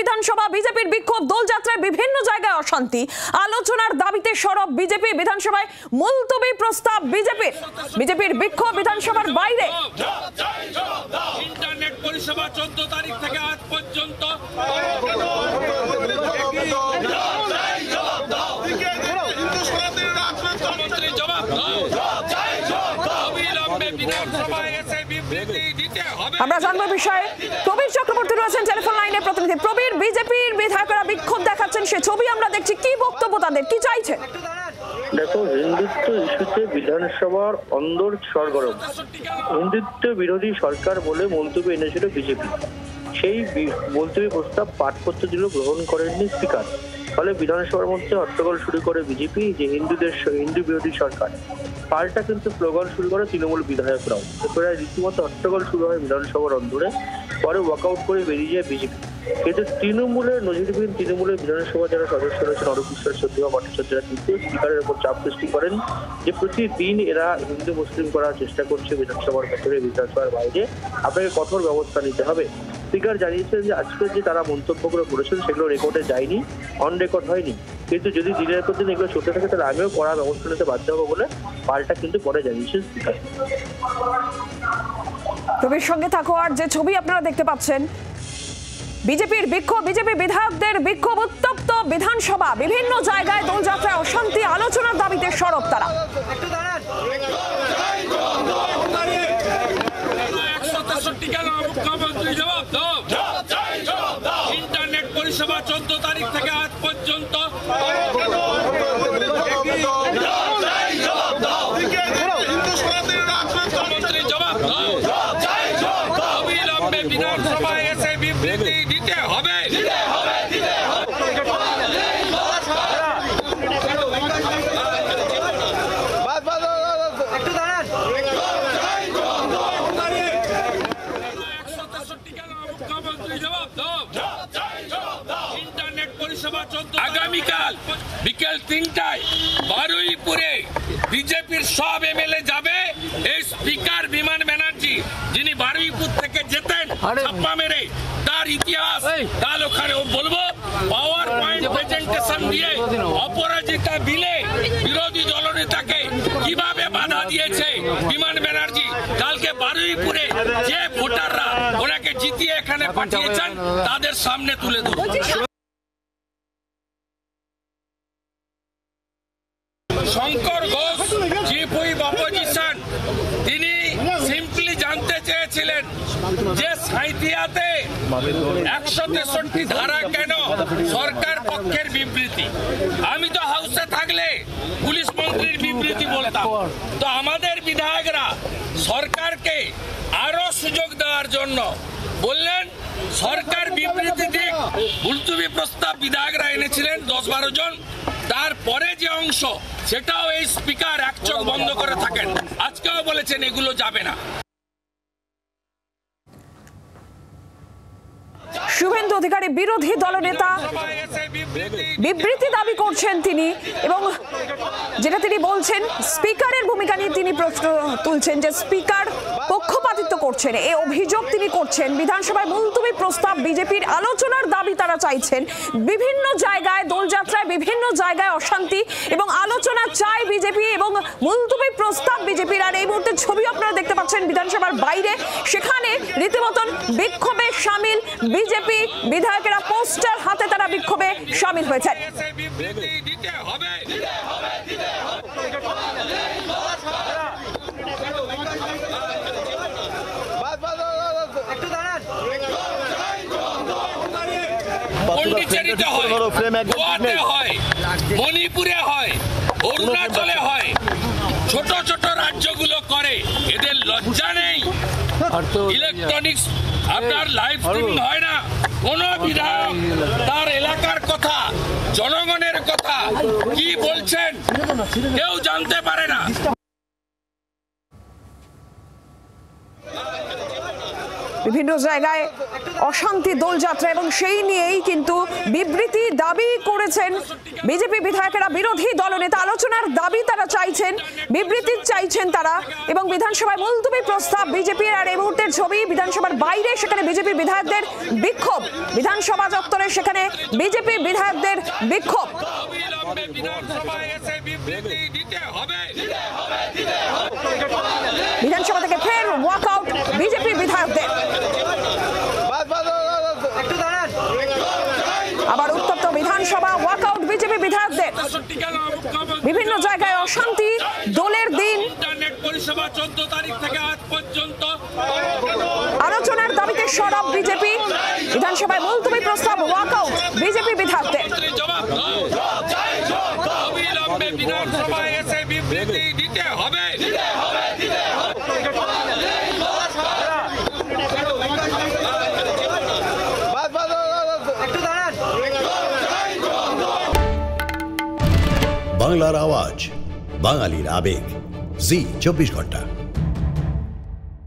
বিধানসভা বিজেপির বিক্ষোভ দোলযাত্রায় বিভিন্ন জায়গায় অশান্তি আলোচনার দাবিতে সরব বিজেপি বিধানসভায় মুলতবি প্রস্তাব বিজেপির বিক্ষোভ বিধানসভার বাইরে ইন্টারনেট পরিষেবা 14 তারিখ থেকে আজ পর্যন্ত আমরা জানবো বিষয়ে প্রবীর চক্রবর্তী রয়েছেন টেলিফোন লাইনে প্রতিনিধি। প্রবীর, বিজেপির বিধায়করা বিক্ষোভ দেখাচ্ছেন, সে ছবি আমরা দেখছি, কি বক্তব্য তাদের, কি চাইছে? দেখো, হিন্দুত্ব ইস্যুতে বিধানসভার অন্দর সরগরম। হিন্দুত্ব বিরোধী সরকার বলে মন্তব্য এনেছিল বিজেপি। সেই মুলতবি প্রস্তাব পাঠ করতে দিল, গ্রহণ করেননি স্পিকার। ফলে বিধানসভার মধ্যে হট্টগোল শুরু করে বিজেপি যে হিন্দু বিরোধী সরকার। পাল্টা কিন্তু স্লোগান শুরু করে তৃণমূল বিধায়করাও। এরপরে রীতিমতো হট্টগোল শুরু হয় বিধানসভার অন্দরে। পরে ওয়াকআউট করে বেরিয়ে যায় বিজেপি। কিন্তু তৃণমূলের নজিরবিহীন তৃণমূলের বিধানসভা যারা সদস্য রয়েছেন অরূপ বিশ্বাস, চন্দ্রিমা ভট্টাচার্যরা কিন্তু স্পিকারের উপর চাপ সৃষ্টি করেন যে প্রতিদিন এরা হিন্দু মুসলিম করার চেষ্টা করছে বিধানসভার ভেতরে, বিধানসভার বাইরে। আপনাকে কঠোর ব্যবস্থা নিতে হবে। স্পিকার জানিয়েছেন যে আজকে যে তারা মন্তব্যগুলো করেছেন সেগুলো রেকর্ডে যায়নি, অন রেকর্ড হয়নি। কিন্তু যদি দিনের পর দিন এগুলো চলতে থাকে তাহলে আমিও কড়া ব্যবস্থা নিতে বাধ্য হবো বলে পাল্টা কিন্তু পরে জানিয়েছেন স্পিকার। প্রবীর সঙ্গে থাকো। আর যে ছবি আপনারা দেখতে পাচ্ছেন, বিজেপির বিক্ষোভ, বিজেপি বিধায়কদের বিক্ষোভ, উত্তপ্ত বিধানসভা, বিভিন্ন জায়গায় দোলযাত্রায় অশান্তি আলোচনার দাবিতে সরব তারা। ইন্টারনেট পরিষেবা 14 তারিখ থেকে আজ পর্যন্ত অবিলম্বে বিধানসভায় এসে বিবৃতি দিতে হবে। আগামীকাল বিকেল 3টায় বারুইপুরে বিজেপির সব এমএলএ যাবে। এই স্পিকার বিমান ব্যানার্জি, যিনি বারুইপুর থেকে যেতেন ছাপ্পা মেরে, তার ইতিহাস কাল ওখানে বলবো। পাওয়ার পয়েন্ট প্রেজেন্টেশন দিয়ে অপরাজিতা বিলে বিরোধী দলনেতাকে কিভাবে বাধা দিয়েছে বিমান ব্যানার্জি। কালকে বারুইপুরে যে ভোটাররা ওনাকে জিতিয়ে এখানে পাঠিয়েছেন তাদের সামনে তুলে ধরুন। Shankar Ghosh, chief whip opposition, তিনি সিম্পলি জানতে চেয়েছিলেন যে সাঁইথিয়াতে 163 ধারা কেন, সরকার পক্ষের বিবৃতি। আমি তো হাউসে থাকলে পুলিশ মন্ত্রীর বিবৃতি বলতাম। তো আমাদের বিধায়করা সরকারকে আরো সুযোগ দেওয়ার জন্য বললেন সরকার বিবৃতি দিক। মুলতবি প্রস্তাব বিধায়করা এনেছিলেন 10-12 জন। তারপরে যে অংশ সেটাও এই স্পিকার এক চোখ বন্ধ করে থাকেন। আজকেও বলেছেন এগুলো যাবে না। শুভেন্দু অধিকারী বিরোধী দলনেতা বিবৃতি দাবি করছেন তিনি, এবং যেটা তিনি বলছেন স্পিকারের ভূমিকা নিয়ে তিনি প্রশ্ন তুলছেন যে স্পিকার পক্ষপাতিত্ব করছেন, এই অভিযোগ তিনি করছেন। বিধানসভায় মুলতবি প্রস্তাব বিজেপির আলোচনার দাবি তারা চাইছেন। বিভিন্ন জায়গায় দোলযাত্রায় বিভিন্ন জায়গায় অশান্তি এবং আলোচনা চায় বিজেপি, এবং মুলতবি প্রস্তাব বিজেপির। আর এই মুহূর্তে ছবি আপনারা দেখতে পাচ্ছেন বিধানসভার বাইরে, সেখানে রীতিমতন বিক্ষোভে সামিল বিজেপি বিধায়কেরা, পোস্টার হাতে তারা বিক্ষোভে সামিল হয়েছেন। পন্ডিচেরিতে হয়, গোয়াতে হয়, মণিপুরে হয়, অরুণাচলে হয়, ছোট ছোট রাজ্যগুলো করে। এদের লজ্জা নেই? ইলেকট্রনিক্স আপনার লাইভ স্ট্রিমিং হয় না? কোন বিধায়ক তার এলাকার কথা, জনগণের কথা কি বলছেন কেউ জানতে পারে না। বিভিন্ন জায়গায় অশান্তি দোলযাত্রা এবং সেই নিয়েই কিন্তু বিবৃতি দাবি করেছেন বিজেপি বিধায়কেরা। বিরোধী দলনেতা আলোচনার দাবি তারা চাইছেন, বিবৃতি চাইছেন তারা, এবং বিধানসভায় মুলতবি প্রস্তাব বিজেপির। আর এই মুহূর্তের ছবি বিধানসভার বাইরে, সেখানে বিজেপি বিধায়কদের বিক্ষোভ, বিধানসভা চত্বরে সেখানে বিজেপি বিধায়কদের বিক্ষোভ। বিধানসভা থেকে ফের ওয়াকআউট বিজেপি বিধায়কদের। আবার উত্তপ্ত বিধানসভা, ওয়াকআউট বিজেপি বিধায়কদের। বিভিন্ন জায়গায় অশান্তি দোলের দিন, আলোচনার দাবিতে সরব বিজেপি। বিধানসভায় মুলতবি প্রস্তাব, ওয়াকআউট বিজেপি বিধায়কদের। বিধানসভায় এসে বিবৃতি দিতে হবে। বাংলার আওয়াজ, বাঙালির আবেগ, জি 24 ঘন্টা।